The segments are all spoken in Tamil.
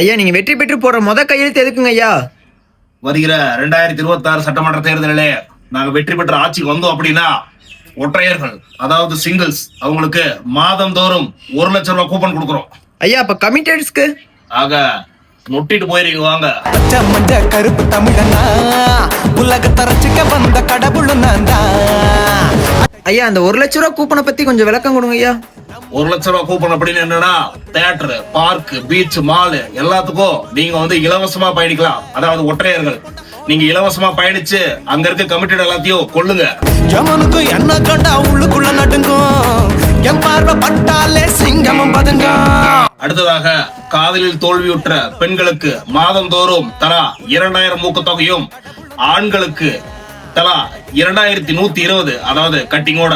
ஐயா நீங்க வெற்றி பெற்று போடுற கையெழுத்து எதுக்குங்க ஐயா? வருகிற 2026 சட்டமன்ற தேர்தலிலே நாங்க வெற்றி பெற்ற ஆட்சிக்கு வந்தோம் அப்படின்னா ஒற்றையர்கள் அதாவது சிங்கிள்ஸ் அவங்களுக்கு மாதந்தோறும் 1 லட்சம் ரூபாய் கூப்பன் கொடுக்குறோம். ஐயா அப்ப கமிட்டட்ஸ்க்கு? ஆக நொட்டிட்டு போயிருங்க வாங்க. மஞ்ச கருப்பு தமிழனா உலக தரச்சுக்க வந்த கடவுள் நான் தான். ஐயா அந்த 1 லட்சம் ரூபாய் கூப்பனை பத்தி கொஞ்சம் விளக்கம் கொடுங்க ஐயா. 1 லட்சம் ரூபாய் கூப்பன் அப்படின்னு என்னன்னா தியேட்டர், பார்க், பீச், மால் எல்லாத்துக்கும் நீங்க வந்து இலவசமா பயணிக்கலாம். அதாவது ஒற்றையர்கள் நீங்க இலவசமா பயணிச்சு அங்க இருக்க கமிட்டட் எல்லாத்தையும் கொள்ளுங்க. ஜமனுக்கு என்ன கண்டா உள்ளுக்குள்ள நடுங்கும், என் பார்வை பட்டாலே சிங்கமும் பதுங்க. அடுத்ததாக காதலில் தோல்வியுற்ற பெண்களுக்கு மாதந்தோறும் தலா 2000 ஊக்கத்தொகையும், ஆண்களுக்கு தலா 2120 அதாவது கட்டிங்கோட.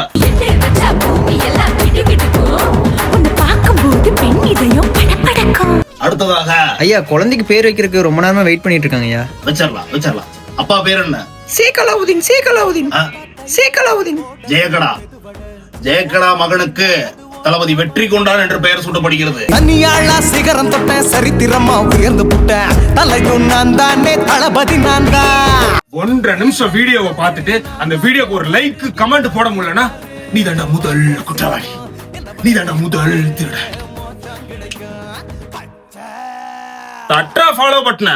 அடுத்ததாக ஐயா குழந்தைக்கு பேர் வைக்கிறதுக்கு ரொம்ப நேரமா வெயிட் பண்ணிட்டு இருக்காங்க ஐயா. வச்சிடலாம். அப்பா பேர் என்ன? சேகலாவுதீன். ஜெயகடா மகனுக்கு தளபதி வெற்றி கொண்டான் என்று பெயர் சூட்டப்படுகிறது. தனியாளா சிகரம் தொட்ட சரித்திரமா உயர்ந்து புட்ட தலையும் நான் தானே, தளபதி நான் தான். 1.5 நிமிஷம் வீடியோவை பார்த்துட்டு அந்த வீடியோக்கு ஒரு லைக் கமெண்ட் போட முடியலன்னா நீ தாண்டா முதல் குற்றவாளி, நீ தாண்டா முதல் திருட. தட்டா ஃபாலோ பட்டன